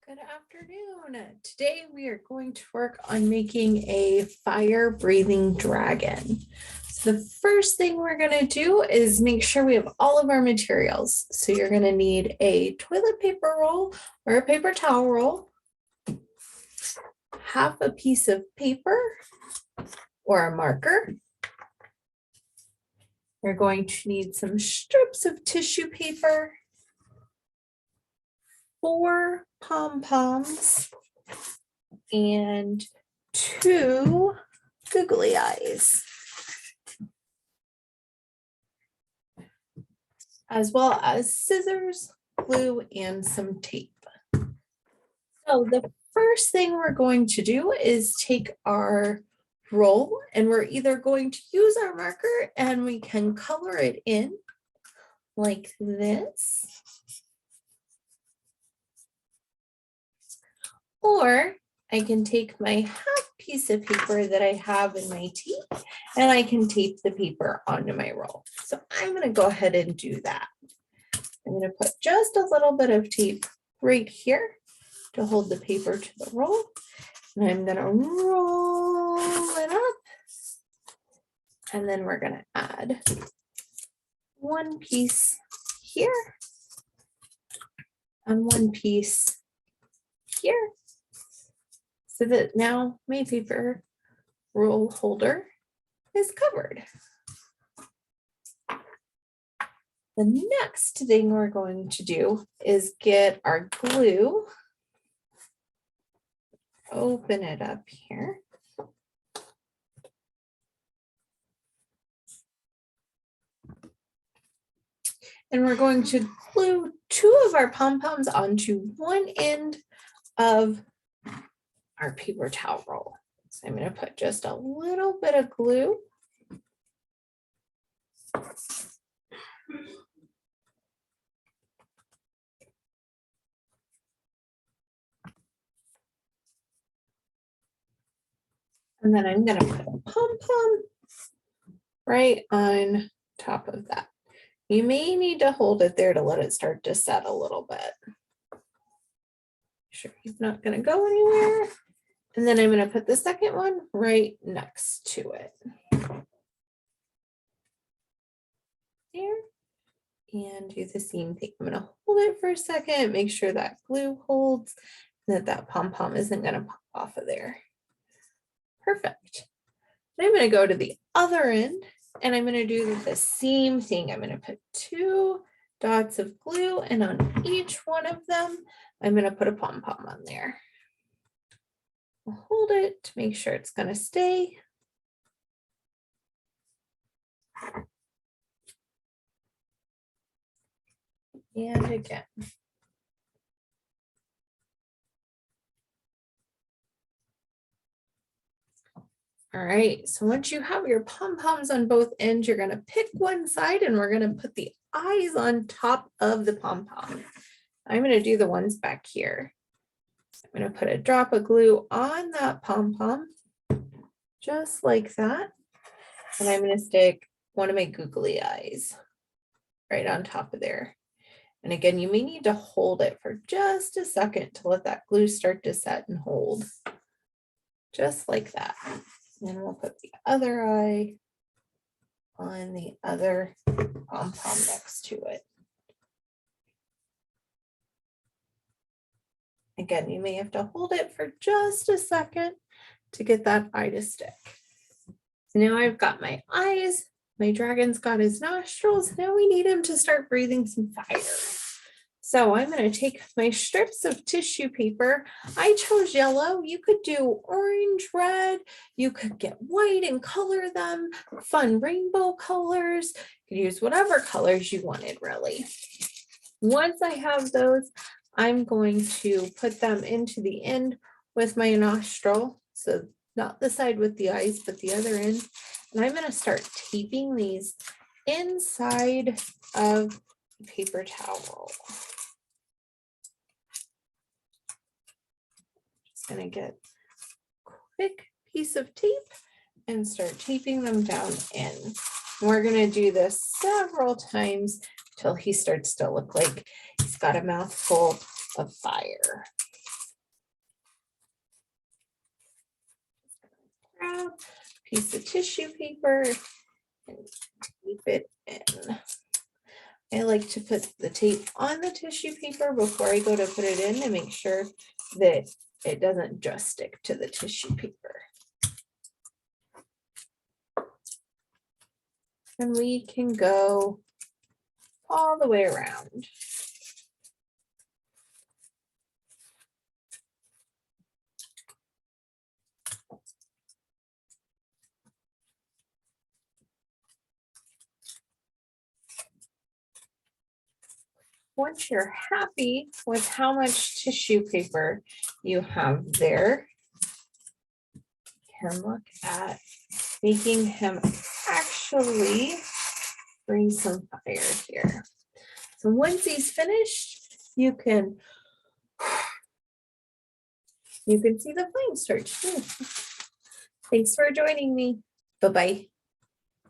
Good afternoon. Today we are going to work on making a fire-breathing dragon. So the first thing we're going to do is make sure we have all of our materials. So you're going to need a toilet paper roll or a paper towel roll, half a piece of paper or a marker. You're going to need some strips of tissue paper, 4 pom-poms, and 2 googly eyes, as well as scissors, glue, and some tape. So the first thing we're going to do is take our roll, and we're either going to use our marker and we can color it in like this, or I can take my half piece of paper that I have in my tape and I can tape the paper onto my roll. So I'm going to go ahead and do that. I'm going to put just a little bit of tape right here to hold the paper to the roll. And I'm going to roll it up. And then we're going to add 1 piece here and 1 piece here, so that now my paper roll holder is covered. The next thing we're going to do is get our glue, open it up here. And we're going to glue 2 of our pom-poms onto one end of our paper towel roll. So I'm going to put just a little bit of glue. And then I'm going to put a pom-pom right on top of that. You may need to hold it there to let it start to set a little bit. Sure he's not going to go anywhere. And then I'm going to put the second one right next to it. There. And do the same thing. I'm going to hold it for a second, make sure that glue holds, and that pom-pom isn't going to pop off of there. Perfect. I'm going to go to the other end and I'm going to do the same thing. I'm going to put 2 dots of glue, and on each one of them, I'm going to put a pom-pom on there. I'll hold it to make sure it's going to stay. And again. All right, so once you have your pom-poms on both ends, you're going to pick one side and we're going to put the eyes on top of the pom-pom. I'm going to do the ones back here. I'm going to put a drop of glue on that pom-pom, just like that. And I'm going to stick one of my googly eyes right on top of there. And again, you may need to hold it for just a second to let that glue start to set and hold, just like that. And we'll put the other eye on the other pom-pom next to it. Again, you may have to hold it for just a second to get that eye to stick. So now I've got my eyes, my dragon's got his nostrils. Now we need him to start breathing some fire. So I'm going to take my strips of tissue paper. I chose yellow. You could do orange, red. You could get white and color them, fun rainbow colors. You could use whatever colors you wanted, really. Once I have those, I'm going to put them into the end with my nostril. So not the side with the eyes, but the other end. And I'm going to start taping these inside of the paper towel roll. Going to get a quick piece of tape and start taping them down in. And we're going to do this several times till he starts to look like he's got a mouthful of fire. grab a piece of tissue paper and keep it in. I like to put the tape on the tissue paper before I go to put it in to make sure that it doesn't just stick to the tissue paper. And we can go all the way around. Once you're happy with how much tissue paper you have there, you can look at making him actually bring some fire here. So once he's finished, you can see the flame start to move. Thanks for joining me. Bye-bye.